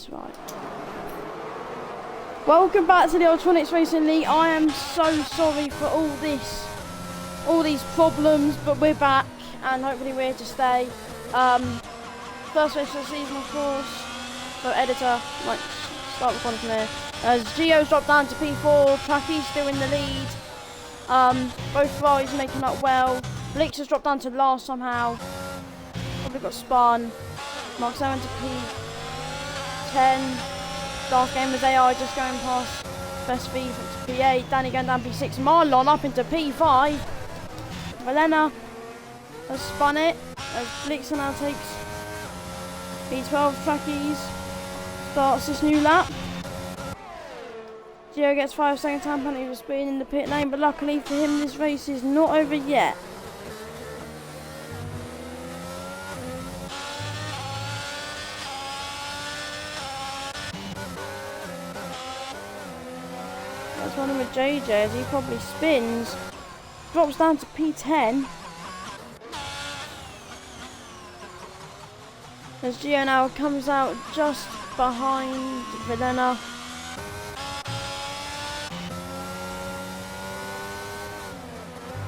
That's right. Welcome back to the Electronics Racing League. I am so sorry for all these problems, but we're back and hopefully we're here to stay. First race of the season, of course. So editor, might start recording from there. As Gio's dropped down to P4, Tracky's still in the lead. Both Ferraris making up well. Blix has dropped down to last somehow. Probably got spun. Mark 7 to P10. Last game was AI just going past Best V to P8. Danny going down P6. Marlon up into P5. Valena has spun it as Blixen now takes P12. Trackies starts this new lap. Gio gets 5 second time penalty for speeding in the pit lane, but luckily for him this race is not over yet. That's one with JJ as he probably spins. Drops down to P10. As Gio now comes out just behind Valena.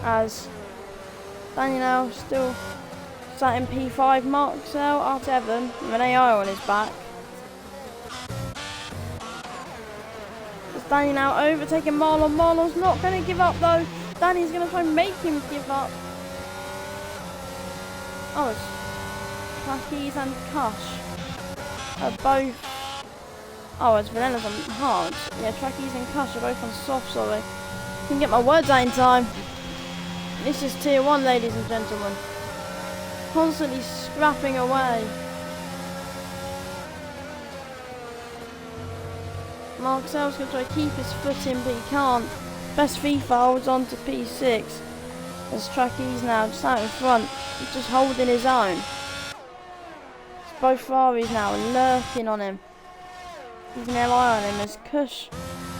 As Daniel now still sat in P5, Mark's out after 7 with an AI on his back. As Daniel now overtaking Marlon. Marlon's not going to give up though. Danny's going to try and make him give up. Oh, it's Trackies and Kush are both. Oh, it's Valena's on hard. Yeah, Trackies and Kush are both on soft, sorry. Can get my words out in time. This is tier 1, ladies and gentlemen. Constantly scrapping away. Mark Sell's going to try to keep his foot in, but he can't. Best FIFA holds on to P6. As Trackies now just out in front, just holding his own. It's both Ferraris now lurking on him. Keeping their eye on him as Kush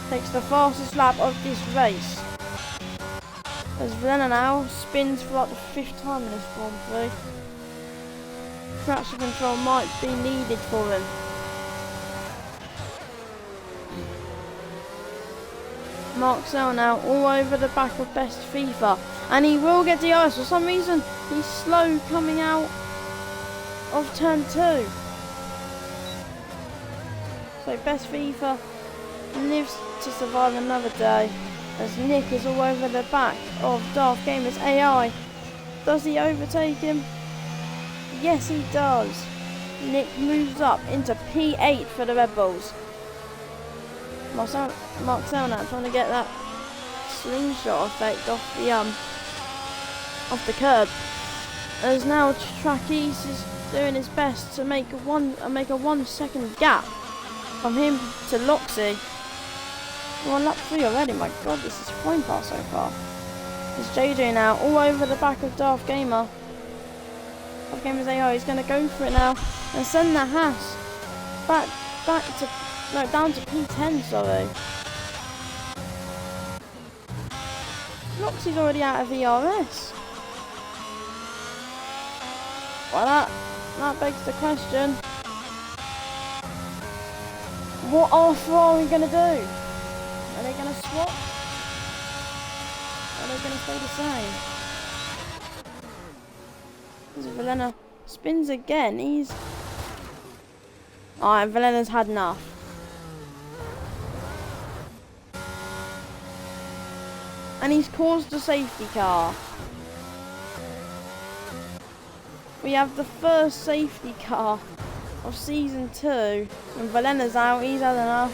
takes the fastest lap of this race. As Valena now spins for like the 5th time in this Form 3. Traction control might be needed for him. Mark Sell now all over the back of Best FIFA. And he will get the ice. For some reason, he's slow coming out of turn 2. So Best FIFA lives to survive another day. As Nick is all over the back of Darth Gamer's AI. Does he overtake him? Yes, he does. Nick moves up into P8 for the Red Bulls. Mark Selnat trying to get that slingshot effect off the curb. As now Trackies is doing his best to make a 1 second gap from him to Loxy. We're on lap 3 already, my god, this is flying past so far. There's JJ now, all over the back of Darth Gamer. Darth Gamer's AI, he's going to go for it now, and send the Haas down to P10, sorry. Loxy's already out of ERS. Well, that begs the question. What are Ferrari going to do? Are they going to swap? Or are they going to stay the same? As Valena spins again, Alright, Valena's had enough. And he's caused a safety car. We have the first safety car of Season 2. And Valena's out, he's had enough.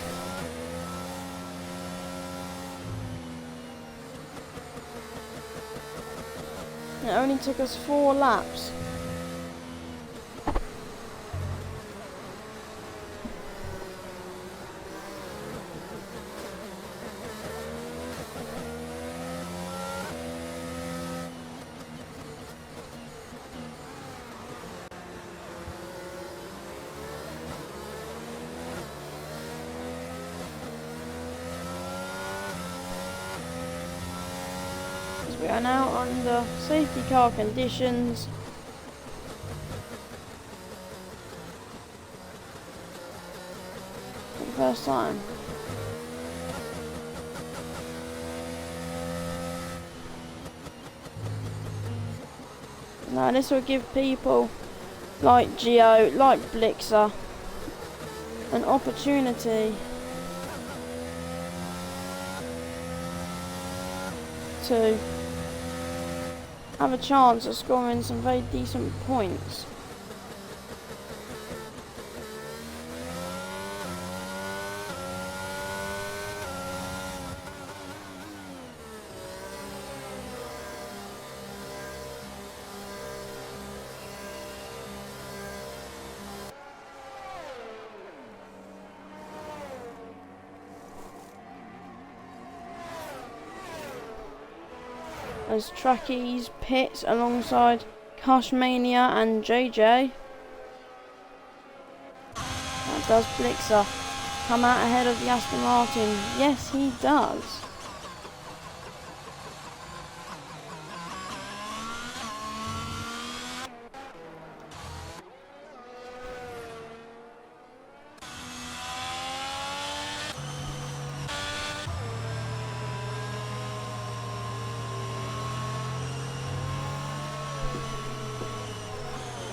It only took us 4 laps. We are now under safety car conditions. first time. Now this will give people like Geo, like Blixer, an opportunity to have a chance of scoring some very decent points. As Truckies pits alongside Cushmania and JJ. That does Blixer come out ahead of the Aston Martin? Yes, he does.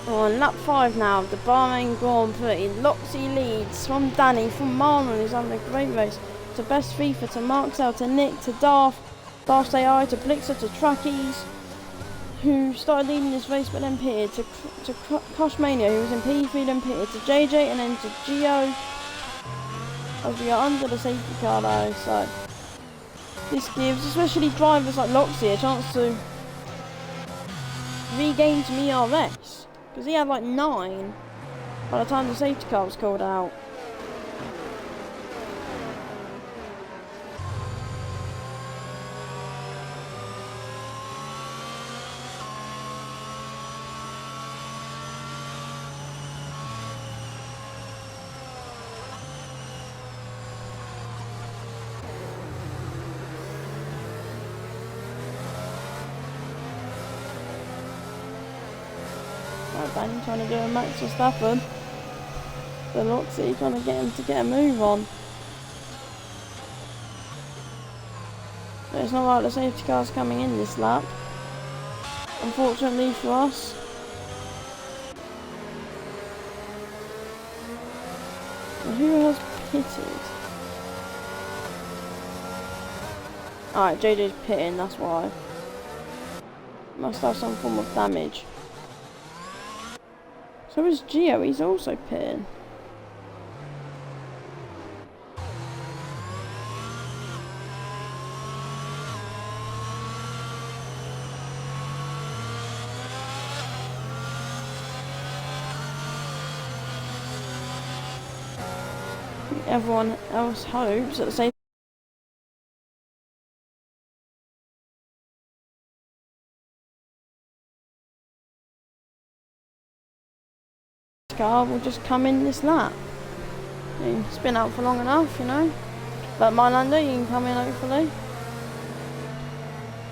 On lap 5 now of the Bahrain Grand Prix, Loxy leads from Danny, from Marlon, who's having a great race, to Best FIFA, to Marcel, to Nick, to Darth's AI, to Blixer, to Truckies, who started leading this race but then pitted, to Cushmania, who was in P3 then pitted, to JJ, and then to Geo, as we are under the safety car though, so this gives especially drivers like Loxy a chance to regain some ERS. Because he had like 9 by the time the safety car was called out. Danny trying to do a Max Verstappen. The Loxy trying to get him to get a move on. But it's not like the safety car's coming in this lap, unfortunately for us. And who has pitted? Alright, JJ's pitting, that's why. Must have some form of damage. So is Geo, he's also pitting. Everyone else hopes that the safety car will just come in this lap. It's been out for long enough, you know. But Mylando, you can come in hopefully.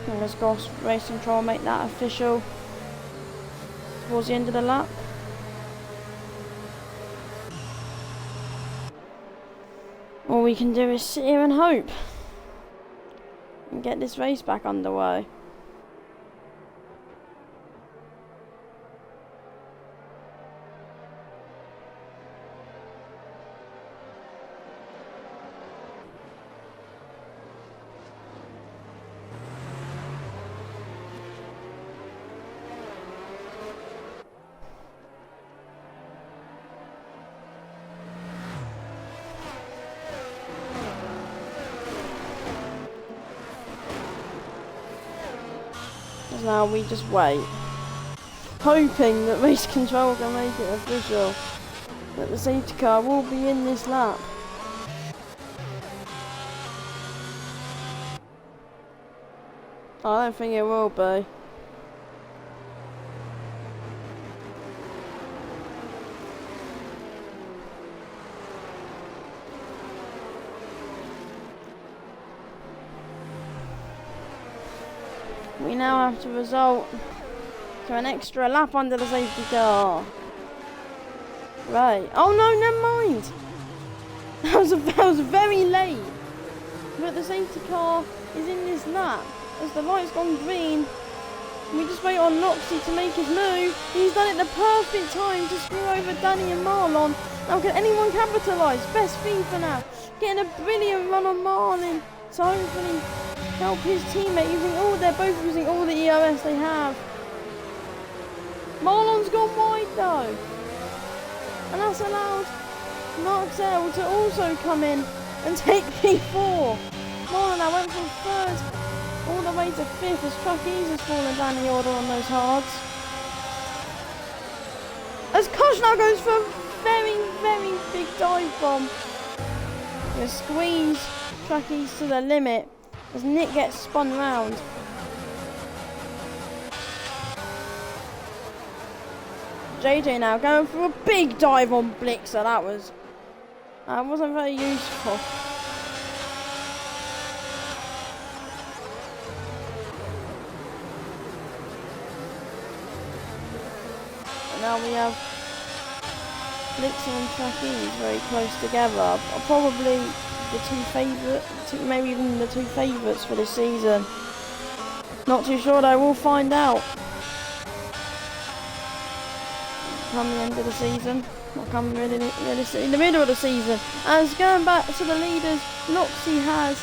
Fingers crossed, race control make that official towards the end of the lap. All we can do is sit here and hope and get this race back underway. Now we just wait, hoping that race control can make it official that the safety car will be in this lap. I don't think it will be. We now have to result to an extra lap under the safety car. Right. Oh no, never mind. That was very late. But the safety car is in this lap. As the light's gone green, we just wait on Loxy to make his move. He's done it the perfect time to screw over Danny and Marlon. Now can anyone capitalise? Best FIFA now. Getting a brilliant run on Marlon to hopefully help his teammate they're both using all the ERS they have. Marlon's gone wide though. And that's allowed Marcel to also come in and take P4. Marlon now went from third all the way to fifth as Truckies has fallen down the order on those hards. As Kosh now goes for a very, very big dive bomb. Gonna squeeze Truckies to the limit as Nick gets spun round. JJ now going for a big dive on Blixer. That wasn't very useful. And now we have Blixer and Trackies very close together. Probably the two favourites, maybe even the two favourites for this season. Not too sure though, we'll find out. Come the end of the season, not come really in the middle of the season. As going back to the leaders, Loxy has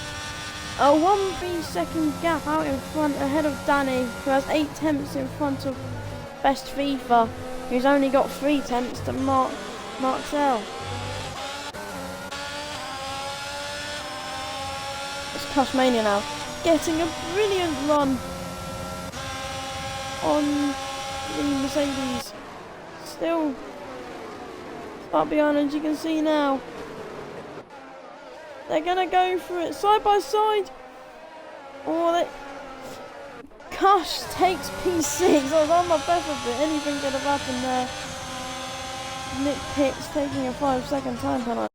a 1B second gap out in front ahead of Danny, who has 8 tenths in front of Best FIFA, who's only got 3 tenths to Marcel. It's Cushmania now, getting a brilliant run on the Mercedes. Still far behind, as you can see now. They're gonna go for it side by side. Kush takes P6. I was on my best of it. Anything could have happened there. Nick Pitts taking a 5-second time penalty.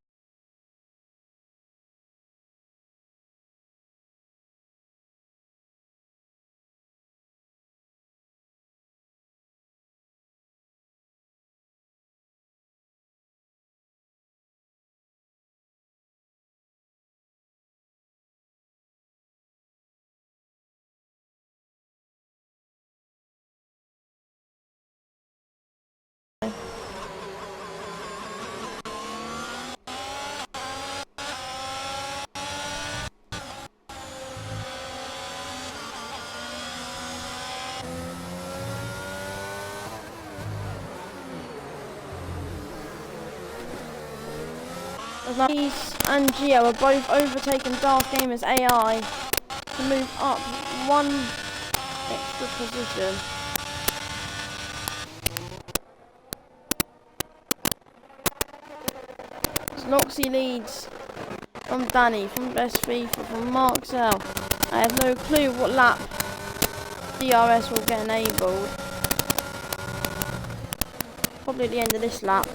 He's and Gio are both overtaking Darth Gamers AI to move up 1 extra position. Loxy leads from Danny, from Best FIFA, from Marcel. I have no clue what lap DRS will get enabled. Probably at the end of this lap.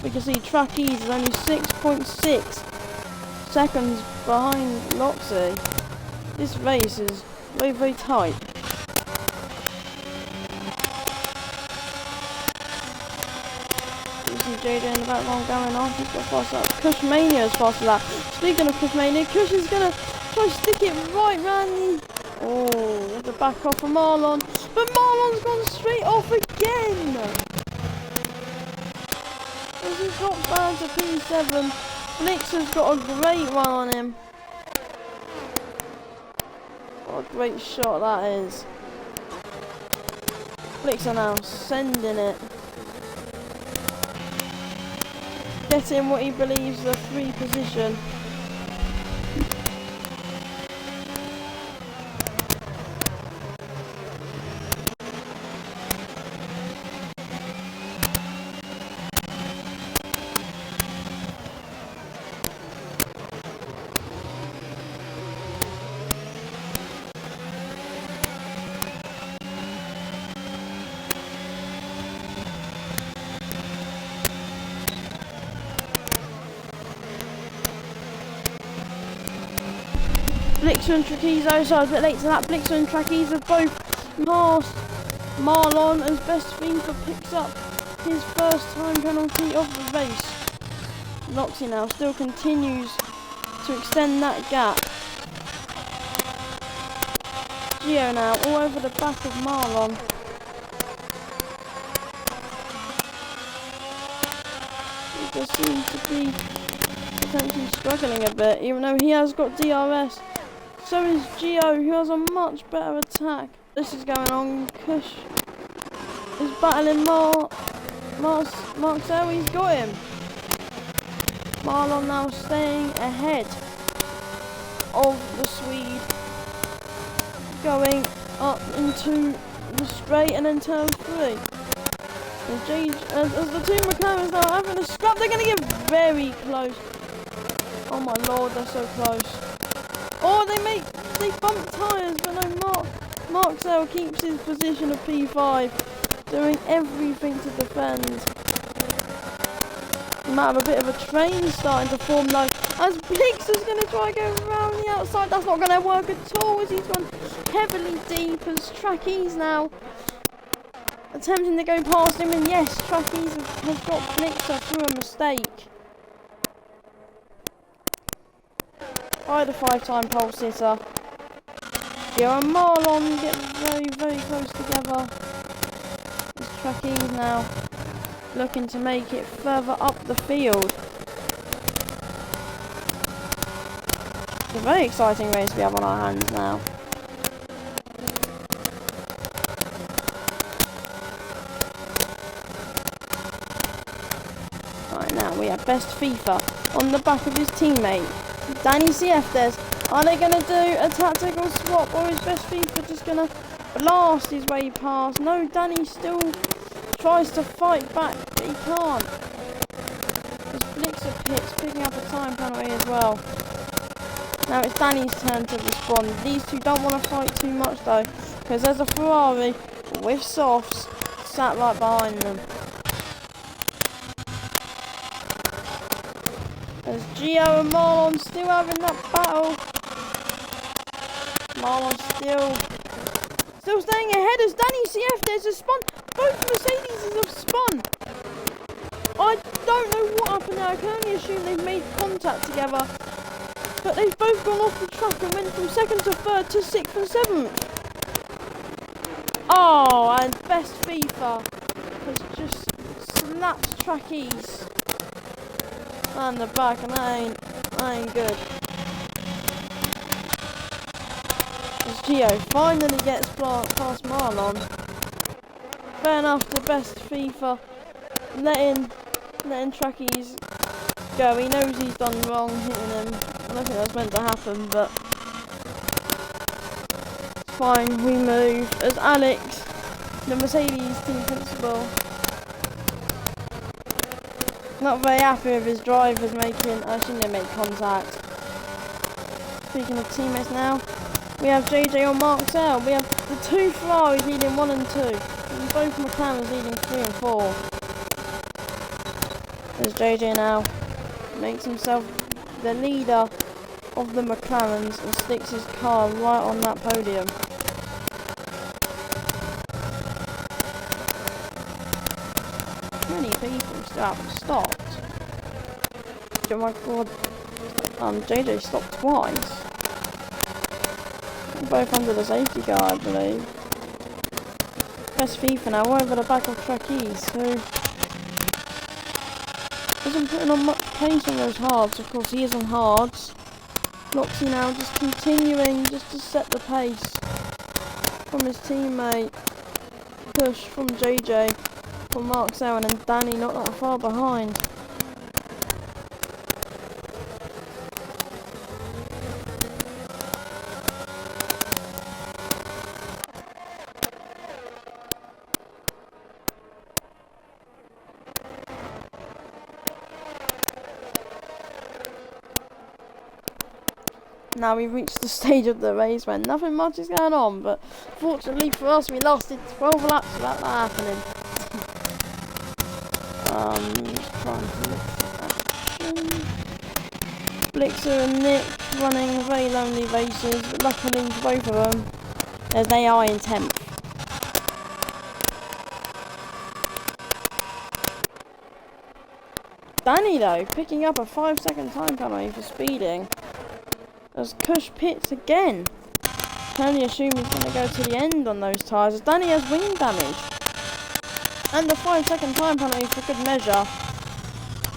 We can see Trackies is only 6.6 seconds behind Loxy. This race is very, very tight. You see JJ in the background going off. He's got fast up. Cushmania is fast as that. Speaking of Cushmania, Kush is going to try to stick it right round. Oh, the back off from Marlon. But Marlon's gone straight off again. He's got down to P7. Blixer's got a great run on him. What a great shot that is. Blixer now sending it. Getting what he believes is a free position. Blixer and Trackies, so I was a bit late to that. Blixer and Trackies have both passed Marlon, as best FIFA, picks up his first time penalty of the race. Loxy now still continues to extend that gap. Gio now all over the back of Marlon. He just seems to be potentially struggling a bit, even though he has got DRS. So is Gio, who has a much better attack. This is going on. Kush is battling Marcel, he's got him. Marlon now staying ahead of the Swede. Going up into the straight and then turn 3. As the two McLarens now having a scrap, they're going to get very close. Oh my lord, they're so close. Oh, they bump tyres, but no, Marcel keeps his position of P5, doing everything to defend. He might have a bit of a train starting to form though, as Blix is going to try and go around the outside. That's not going to work at all, as he's gone heavily deep, as Trackies now attempting to go past him, and yes, Trackies has got Blixer through a mistake. By the 5-time pole sitter. Gio and Marlon get very, very close together. As Trackies now looking to make it further up the field. It's a very exciting race we have on our hands now. Right, now we have best FIFA on the back of his teammate, Danny Cieftes. Are they going to do a tactical swap, or is best FIFA just going to blast his way past? No, Danny still tries to fight back, but he can't. As Blixer pits, picking up a time penalty as well. Now it's Danny's turn to respond. These two don't want to fight too much though, because there's a Ferrari with softs sat right behind them. As Gio and Marlon still having that battle. Marlon still staying ahead as Danny Cieftes has spun. Both Mercedes have spun. I don't know what happened there. I can only assume they've made contact together. But they've both gone off the track and went from 2nd to 3rd to 6th and 7th. Oh, and best FIFA has just slapped Trackies and the back, and that ain't good. As Gio finally gets past Marlon. Fair enough, the best FIFA letting Trackies go. He knows he's done wrong hitting him. I don't think that's meant to happen, but it's fine. We move as Alex, the Mercedes team principal, not very happy with his drivers making. I shouldn't have made contact. Speaking of teammates now, we have JJ on Marcel. We have the two Ferraris leading 1 and 2, and both McLarens leading 3 and 4. As JJ now makes himself the leader of the McLarens and sticks his car right on that podium. Many people still haven't stopped. Oh my god, JJ stopped twice. They're both under the safety car, I believe. Best FIFA now over the back of Trackies, who isn't putting on much pace on those hards. Of course, he is on hards. Loxy now just continuing just to set the pace from his teammate. Push from JJ, from Marcel, and then Danny not that far behind. Now we've reached the stage of the race when nothing much is going on, but fortunately for us, we lasted 12 laps without that happening. Just trying to look at Blixer and Nick running very lonely races, but luckily for both of them, as they are in 10th. Danny though, picking up a 5-second time penalty for speeding. As Kush pits again. Can only assume he's going to go to the end on those tyres, as Danny has wing damage. And a 5-second time penalty for good measure.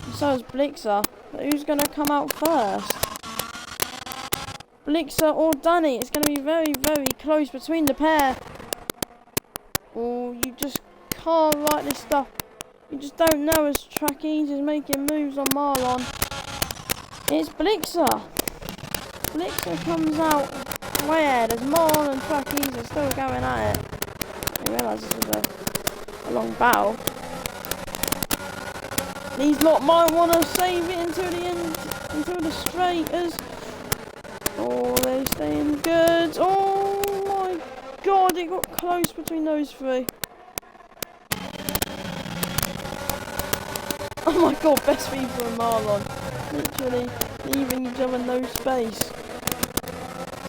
And so is Blixer. But who's going to come out first? Blixer or Danny? It's going to be very, very close between the pair. Oh, you just can't write this stuff. You just don't know as Trackies is making moves on Marlon. It's Blixer. Blixer comes out way ahead as Marlon and Trackies are still going at it. I realise this was a long battle. These lot might want to save it until the end, until the straight as... Oh, they're staying good. Oh my god, it got close between those three. Oh my god, best FIFA and Marlon. Literally leaving each other no space.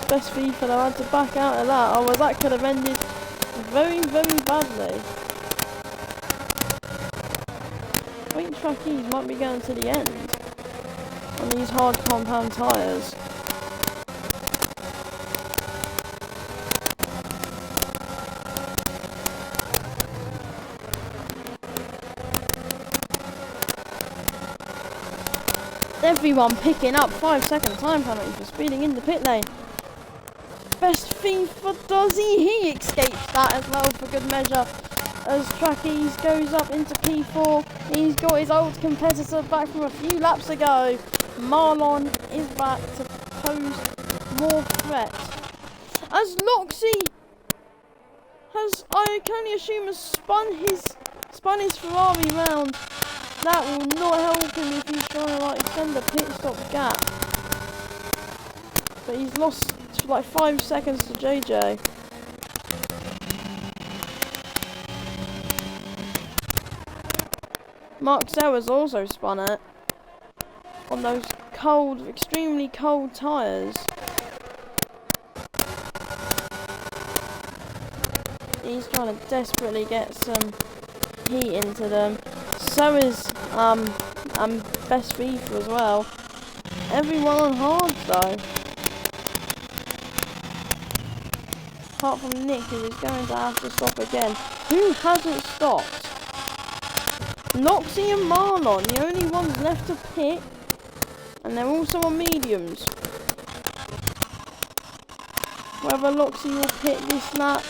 Best FIFA, I had to back out of that. Oh, well, that could have ended very, very badly. I think Trackies might be going to the end on these hard compound tyres. Everyone picking up 5-second time penalty for speeding in the pit lane. Best FIFA does he escapes that as well for good measure. As Trackies goes up into P4, he's got his old competitor back from a few laps ago. Marlon is back to pose more threat. As Loxy has, I can only assume, has spun his Ferrari round. That will not help him if he's trying to extend the pit stop gap. But he's lost like 5 seconds to JJ. Mark Sellers also spun it on those cold, extremely cold tyres. He's trying to desperately get some heat into them. So is Best FIFA as well. Everyone on hards though. Apart from Nick, who is going to have to stop again. Who hasn't stopped? Loxy and Marlon, the only ones left to pit. And they're also on mediums. Whether Loxy will pit this lap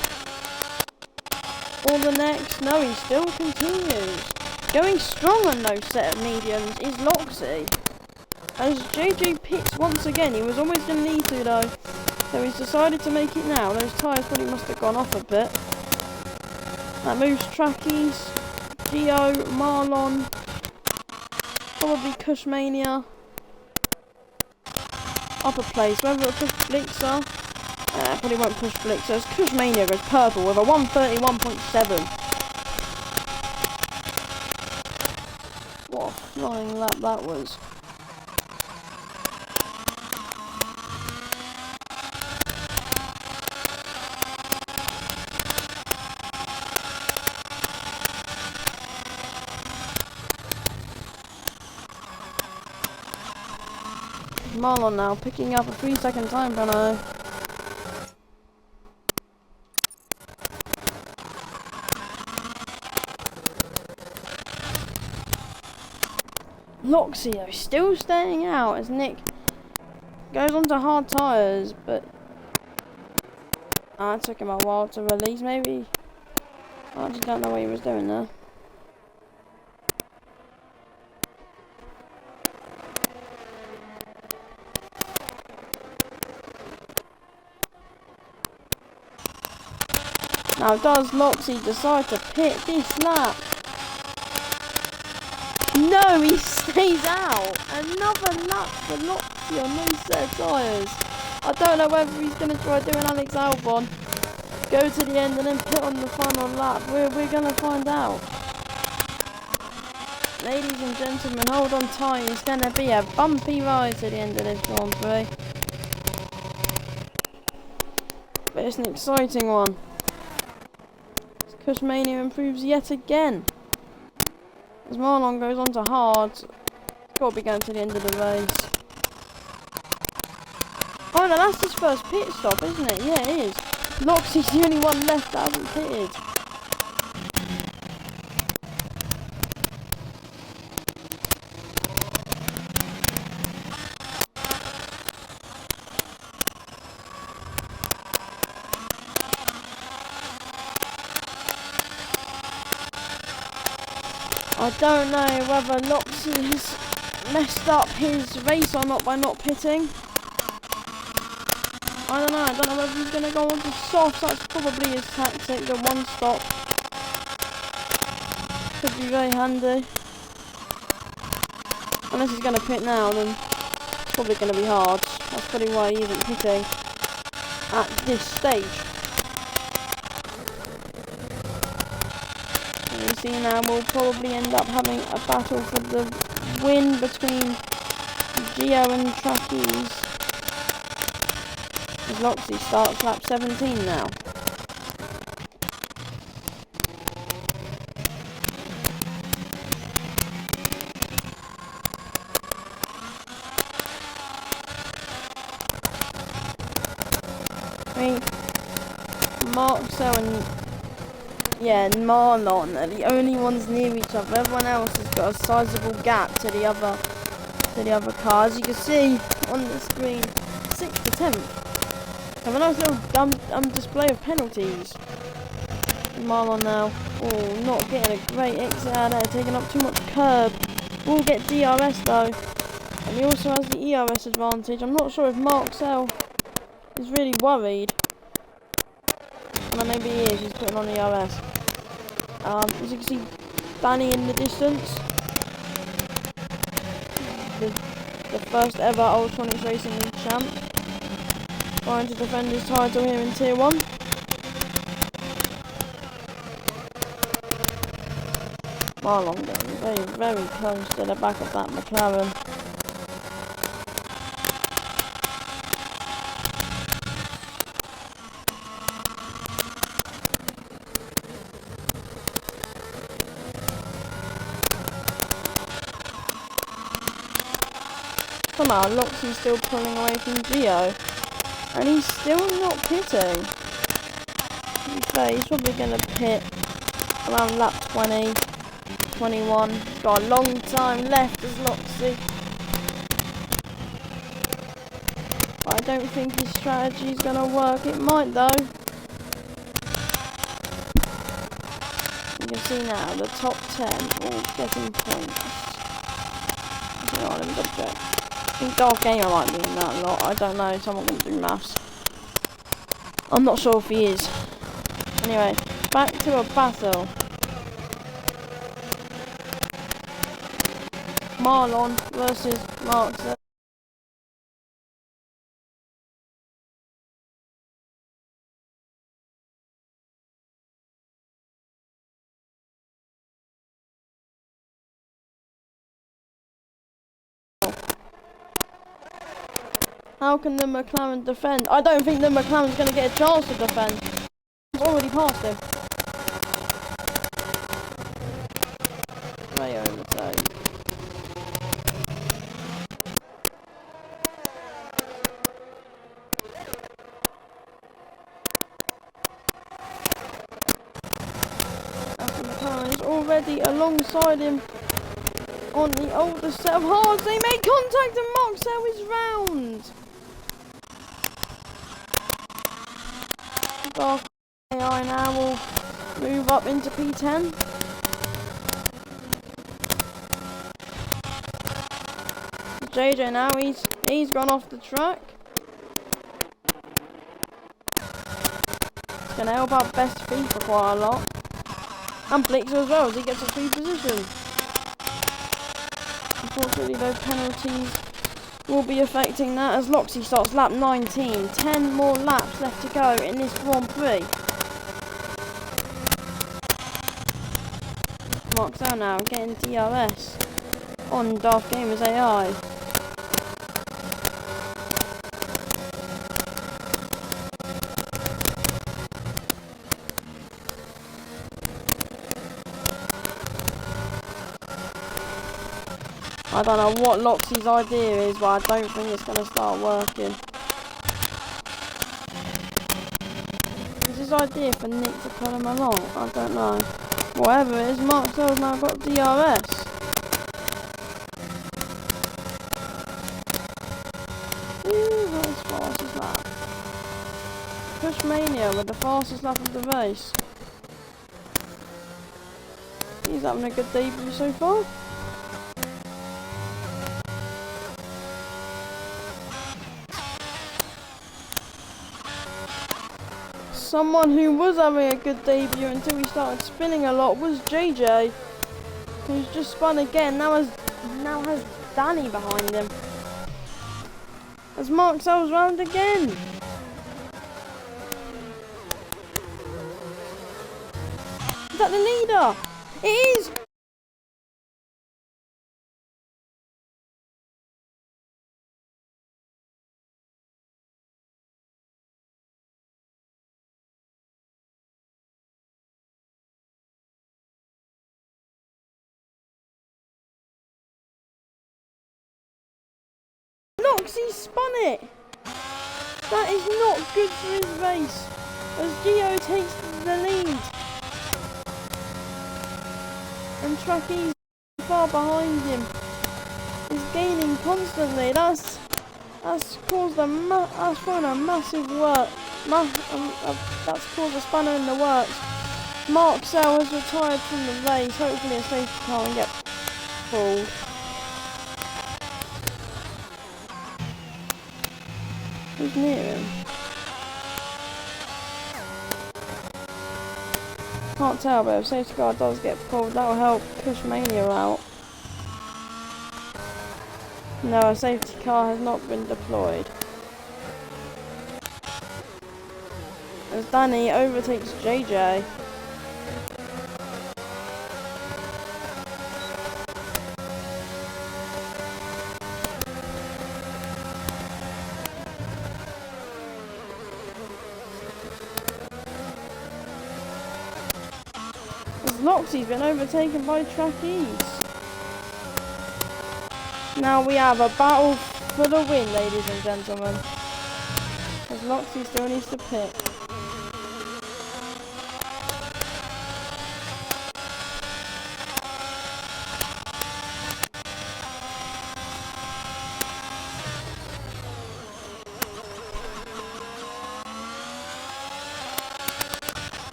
or the next. No, he still continues. Going strong on those set of mediums is Loxy. As JJ pits once again, he was always going to need to though. So he's decided to make it now. Those tyres probably must have gone off a bit. That moves Trackies, Gio, Marlon, probably Cushmania. Upper place, whether it'll push Blixer. Probably won't push Blixer. As Cushmania goes purple with a 131.7. What a flying lap that was. Marlon now picking up a 3-second time penalty. Loxio still staying out as Nick goes onto hard tyres, but it took him a while to release. Maybe I just don't know what he was doing there. Now does Loxy decide to pit this lap? No, he stays out. Another lap for Loxy on those set of tyres. I don't know whether he's going to try doing Alex Albon. Go to the end and then pit on the final lap. We're going to find out. Ladies and gentlemen, hold on tight. It's going to be a bumpy ride to the end of this Grand Prix. But it's an exciting one. Cushmania improves yet again. As Marlon goes on to hard, got to be going to the end of the race. Oh no, that's his first pit stop, isn't it? Yeah, it is. Loxy's the only one left that hasn't pitted. I don't know whether Loxy has messed up his race or not by not pitting. I don't know whether he's going to go on to softs. That's probably his tactic, the one stop. Could be very handy. Unless he's going to pit now, then it's probably going to be hard. That's probably why he isn't pitting at this stage. And you see now we'll probably end up having a battle for the win between Gio and Trapeze. As Loxy starts lap 17 now. I mean, Marcel and Marlon are the only ones near each other. Everyone else has got a sizable gap to the other cars. You can see on the screen, 6th to 10th. Have a nice little display of penalties. Marlon now. Oh, not getting a great exit out there, taking up too much curb. Will get DRS though. And he also has the ERS advantage. I'm not sure if Marcel is really worried. Well, maybe he is, he's putting on ERS. As you can see, Danny in the distance. The first ever Ultronics Racing League champ. Trying to defend his title here in Tier 1. Marlon getting very, very close to the back of that McLaren. Somehow Loxy's still pulling away from Gio. And he's still not pitting. He's probably going to pit around lap 20, 21. He's got a long time left as Loxy. But I don't think his strategy is going to work. It might though. You can see now the top 10 all getting points. Hang on, let me double check. I think Darth Gamer might be in that lot. I don't know. Someone can do maths. I'm not sure if he is. Anyway, back to a battle. Marlon versus Marcel. How can the McLaren defend? I don't think the McLaren's going to get a chance to defend. He's already passed him. Right overtake. After McLaren is already alongside him on the older set of hards. They make contact and Marcel is round. Dark AI now will move up into P10. JJ now, he's gone off the track. It's going to help out Best FIFA quite a lot. And Blixer as well as he gets a free position. Unfortunately those penalties will be affecting that as Loxy starts lap 19. 10 more laps left to go in this Grand Prix. Marcel now getting DRS on Darth Gamer's AI. I don't know what Loxy's idea is, but I don't think it's going to start working. Is his idea for Nick to pull him along? I don't know. Whatever it is, Marcel's now got DRS. Ooh, that's fastest lap. Push Mania with the fastest lap of the race. He's having a good debut so far. Someone who was having a good debut until he started spinning a lot was JJ, who's just spun again. Now has Danny behind him. As Mark sells round again. Is that the leader? It is! Loxy spun it! That is not good for his race, as Gio takes the lead. And Tracky's far behind him. He's gaining constantly. That's caused that's thrown a massive work. That's caused a spanner in the works. Mark Sell has retired from the race. Hopefully a safety car can get pulled. Who's near him? Can't tell, but if safety car does get pulled, that'll help push Mania out. No, a safety car has not been deployed. As Danny overtakes JJ. Loxy's been overtaken by Trackies. Now we have a battle for the win, ladies and gentlemen. As Loxy still needs to pit.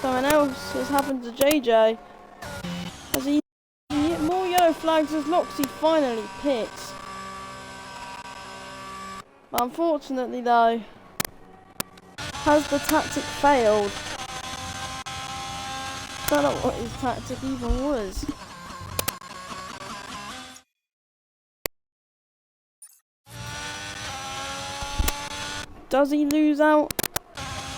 Something else has happened to JJ. As he hit more yellow flags as Loxy finally pits. But unfortunately though, has the tactic failed? Don't know what his tactic even was. Does he lose out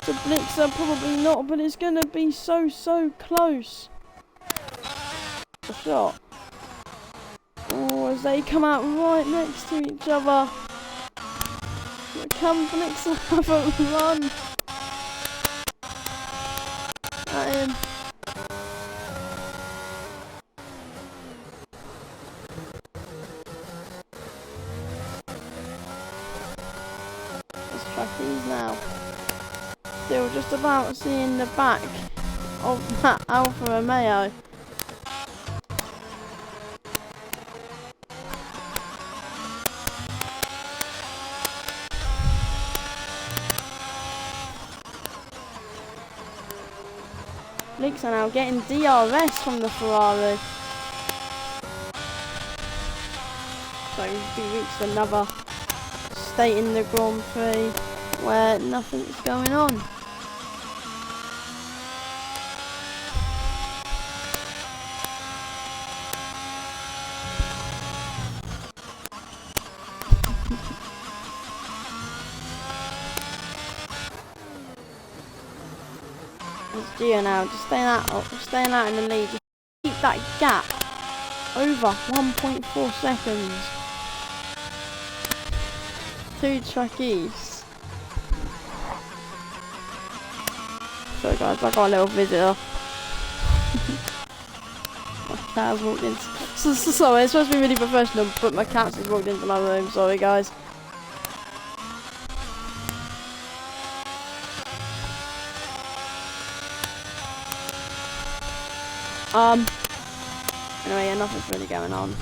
to Blitzer? Probably not, but it's going to be so close. A shot. Oh, as they come out right next to each other. Can Blitzer have a run at him? It's Trackies now. Still just about seeing the back of that Alfa Romeo. Leaks are now getting DRS from the Ferrari. So we reached another state in the Grand Prix where nothing's going on. It's Gio now, just staying out in the lead. Just keep that gap over 1.4 seconds. Two Trackies. So guys, I got a little visitor. cat has walked into... Sorry, it's supposed to be really professional, but my cat's just walked into my room. Sorry, guys. Anyway, yeah, nothing's really going on.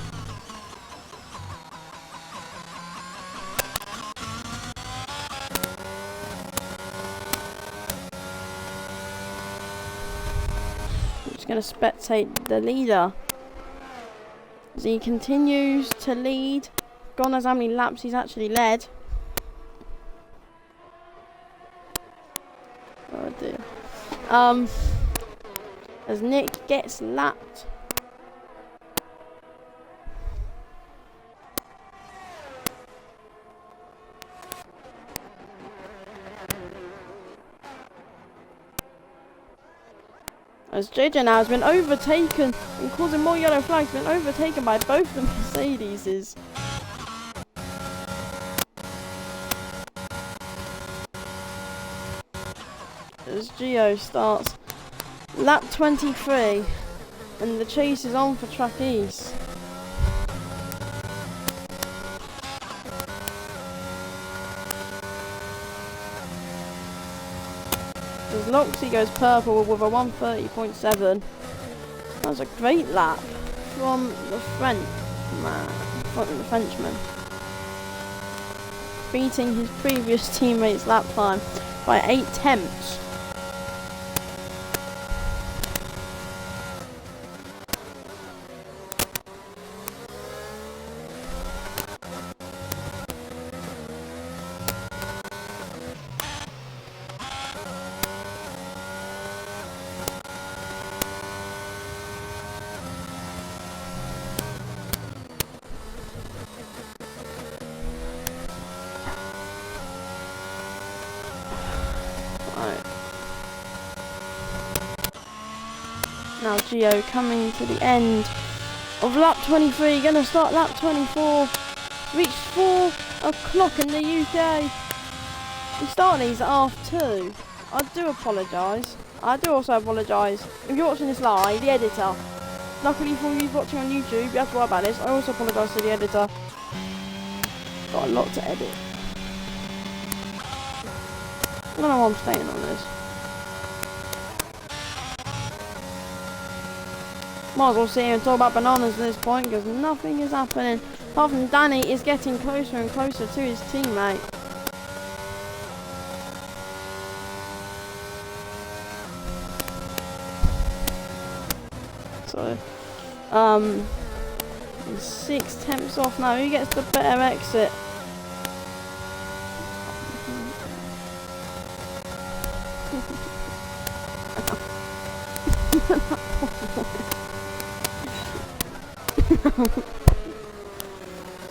I'm just going to spectate the leader as he continues to lead. God knows how many laps he's actually led. Oh dear. As Nick gets lapped. As JJ now has been overtaken and causing more yellow flags, been overtaken by both the Mercedeses. As Gio starts lap 23 and the chase is on for track east. As Loxy goes purple with a 1:30.7. That was a great lap from the Frenchman, beating his previous teammate's lap time by 8 tenths. Now Gio coming to the end of lap 23, going to start lap 24. Reached 4 o'clock in the UK. We start these at 2:30. I do apologise. I do also apologise if you're watching this live, the editor. Luckily for you watching on YouTube, you have to worry about this. I also apologise to the editor. Got a lot to edit. I don't know why I'm staying on this. Might as well sit here and talk about bananas at this point because nothing is happening. Apart from Danny is getting closer and closer to his teammate. So, he's 6 tenths off now. Who gets the better exit?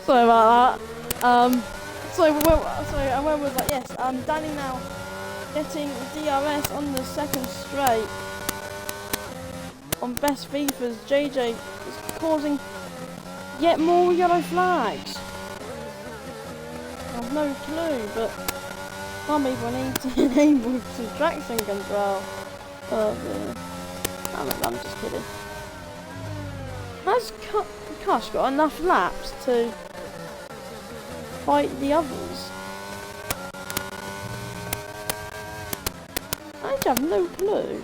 Sorry about that. And where was that? Yes, Danny now getting DRS on the second straight on best FIFAs. JJ is causing yet more yellow flags. I've no clue, but some people need to enable some traction control. Oh dear. I'm just kidding. Has Kush got enough laps to fight the others? I have no clue.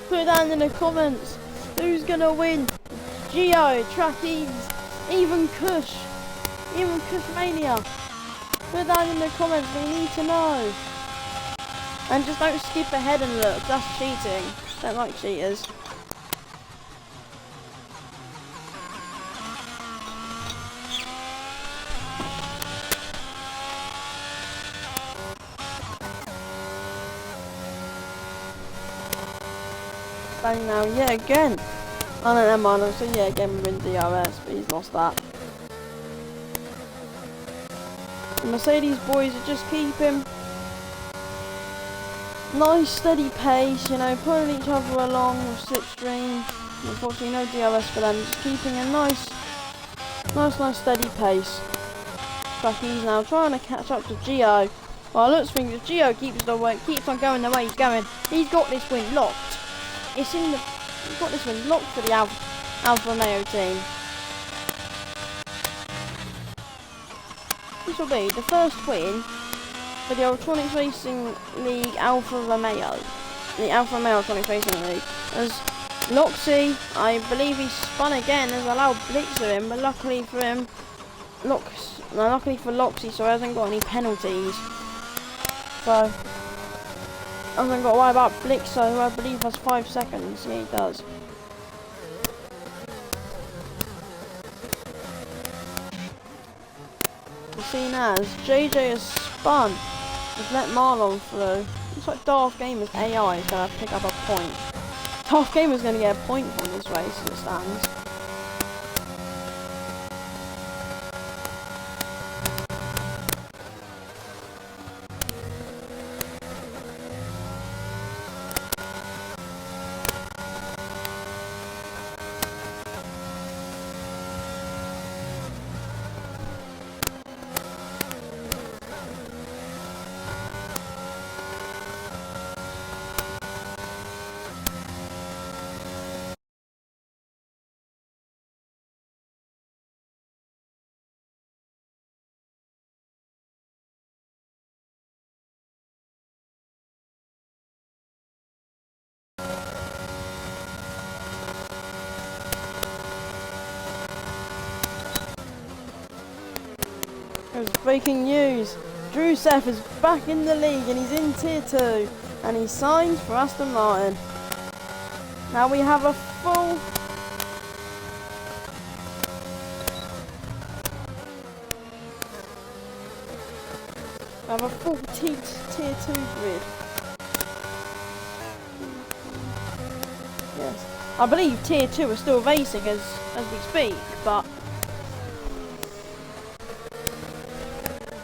Put it down in the comments. Who's gonna win? Gio, Trackies, even Kush Mania. Put it down in the comments. We need to know. And just don't skip ahead and look. That's cheating. Don't like cheaters. Bang now, yeah, again. Oh no, never mind. So yeah, again we're in DRS, but he's lost that. The Mercedes boys are just keeping nice steady pace, you know, pulling each other along with slipstream. Unfortunately no DRS for them, just keeping a nice steady pace. Tracky's now trying to catch up to Gio. Well, looks things if Gio keeps on going the way he's going. He's got this win locked. It's in the We've got this one locked for the Alfa Romeo team. This will be the first win for the Electronics Racing League Alfa Romeo. The Alfa Romeo Electronics Racing League. As Loxy, I believe he spun again, has allowed Blixer in, but luckily for him, luckily for Loxy, so he hasn't got any penalties. So, hasn't got to worry about Blixer, who I believe has 5 seconds. Yeah, he does. Seen as JJ has spun, has let Marlon through. Looks like Darth Gamer's AI is going to pick up a point. Darth Gamer's going to get a point from this race as it stands. There's breaking news. Drew Seth is back in the league and he's in Tier 2 and he signed for Aston Martin. Now we have a full Tier 2 grid. Yes. I believe Tier 2 are still racing as we speak, but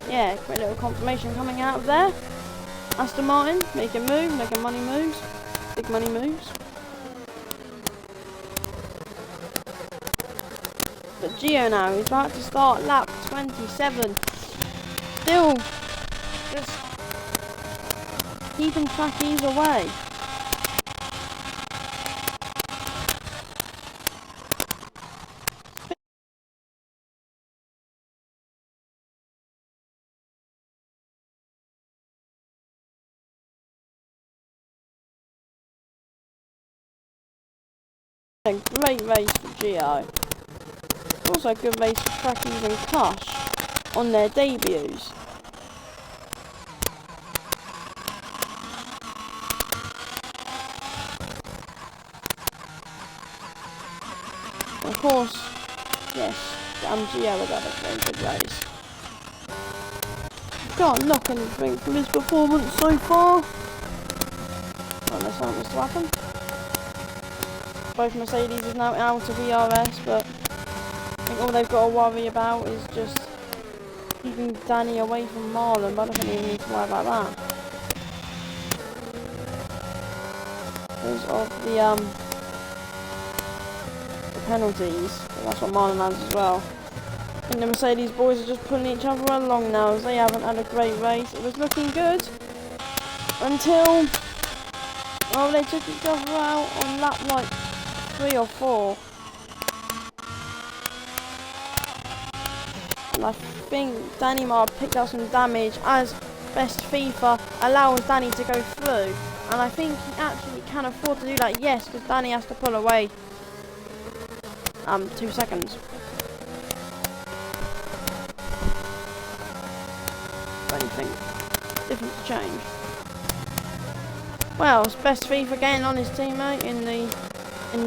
yeah, great little confirmation coming out of there. Aston Martin making moves, making money moves, big money moves. But Gio now, he's about to start lap 27. Still just keeping track either way. A great race for Gio. Also a good race for Trackies and Kush on their debuts. Of course, yes, Gio would have a very good race. Can't knock anything from his performance so far. Unless something was to happen. Both Mercedes is now out of ERS, but I think all they've got to worry about is just keeping Danny away from Marlon, but I don't think they need to worry about that. Because of the penalties, but that's what Marlon has as well. I think the Mercedes boys are just pulling each other along now, as they haven't had a great race. It was looking good until, well, they took each other out on lap like 3 or 4. And I think Danny might have picked up some damage as Best FIFA allows Danny to go through. And I think he actually can afford to do that, yes, because Danny has to pull away 2 seconds. Anything different to change. Well, it's Best FIFA getting on his teammate in the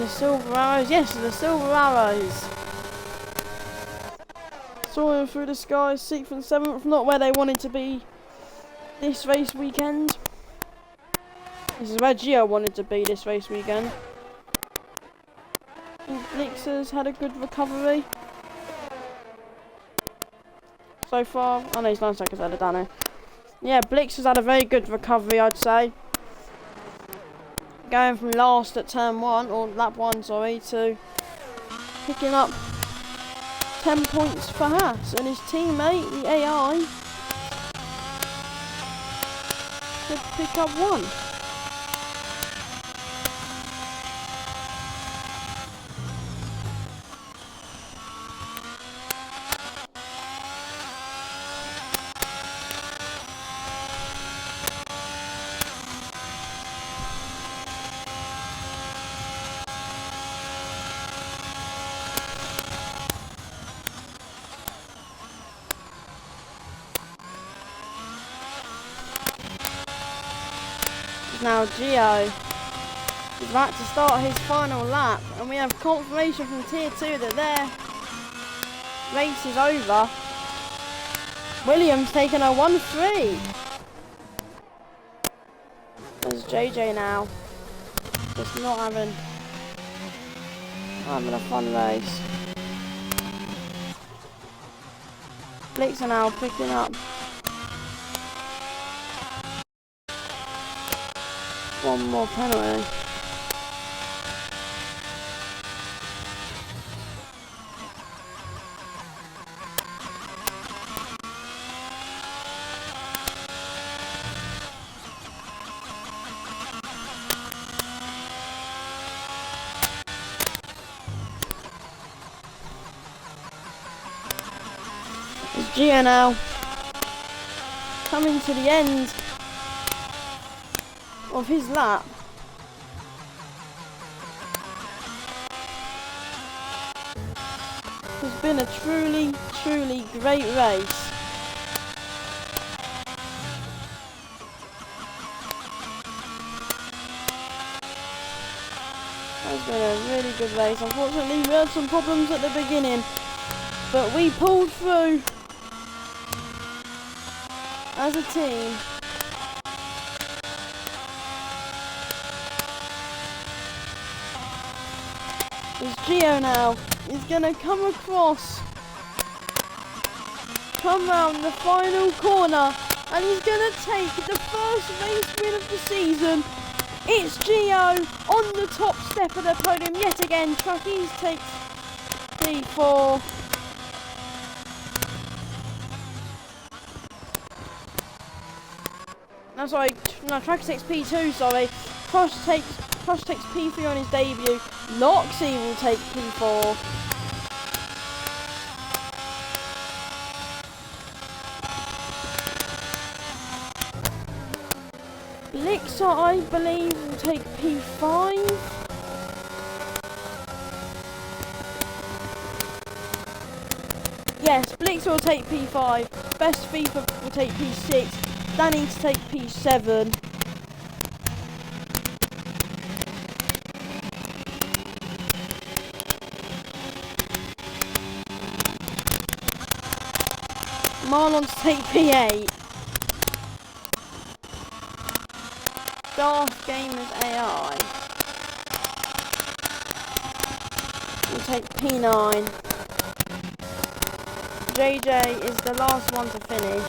Silver Arrows. Yes, the Silver Arrows. Soaring through the skies, 6th and 7th, not where they wanted to be this race weekend. This is where Gio wanted to be this race weekend. I think Blixer's had a good recovery so far. Oh no, he's 9 seconds ahead of Danny. Yeah, Blixer's had a very good recovery, I'd say. Going from last at turn 1, or lap 1, sorry, to picking up 10 points for Haas. And his teammate, the AI, could pick up 1. now Gio is about to start his final lap, and we have confirmation from Tier 2 that their race is over. Williams taking a 1-3. There's JJ now. Just not having a fun race. Blix are now picking up one more penalty. It's Gio now coming to the end of his lap. It's been a truly great race. It's been a really good race. Unfortunately, we had some problems at the beginning, but we pulled through as a team. It's Gio now. He's gonna come across, come round the final corner, and he's gonna take the first race win of the season. It's Gio on the top step of the podium yet again. Truckies takes P4. No, sorry, no, Truckies takes P2, sorry. Crush takes P3 on his debut. Loxy will take P4. Blixer, I believe, will take P5. Yes, Blixer will take P5. Best FIFA will take P6. Danny to take P7. Marlon to take P8. Darth Gamers AI will take P9. JJ is the last one to finish.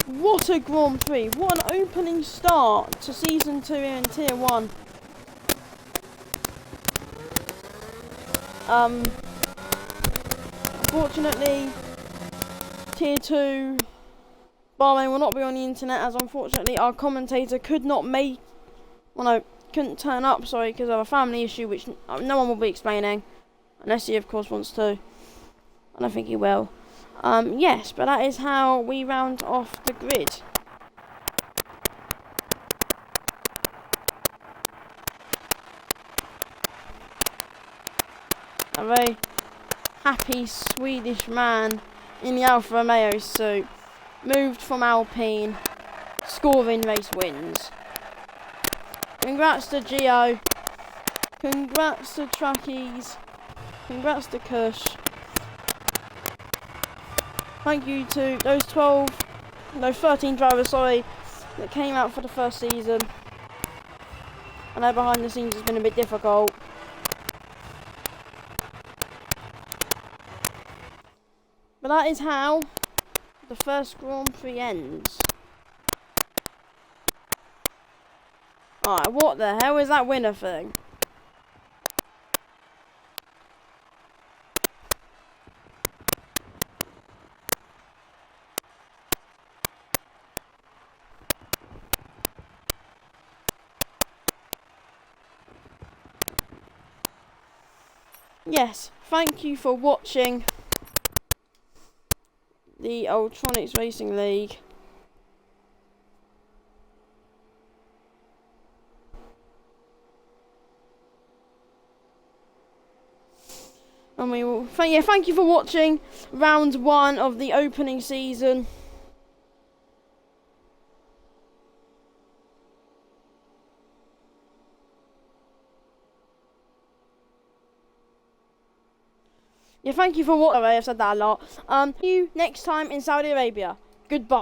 What a Grand Prix! What an opening start to Season 2 here in Tier 1. Unfortunately, Tier 2 Bahrain will not be on the internet, as unfortunately our commentator couldn't turn up, sorry, because of a family issue which no one will be explaining, unless he of course wants to. I don't think he will. Yes, but that is how we round off the grid. A very happy Swedish man in the Alfa Romeo suit, moved from Alpine, scoring race wins. Congrats to Gio, congrats to Truckies, congrats to Kush. Thank you to those 13 drivers, sorry, that came out for the first season. I know behind the scenes has been a bit difficult. But that is how the first Grand Prix ends. Alright, what the hell is that winner thing? Yes, thank you for watching the Ultronics Racing League. And we will thank you for watching round 1 of the opening season. Yeah, thank you for watching. I've said that a lot. See you next time in Saudi Arabia. Goodbye.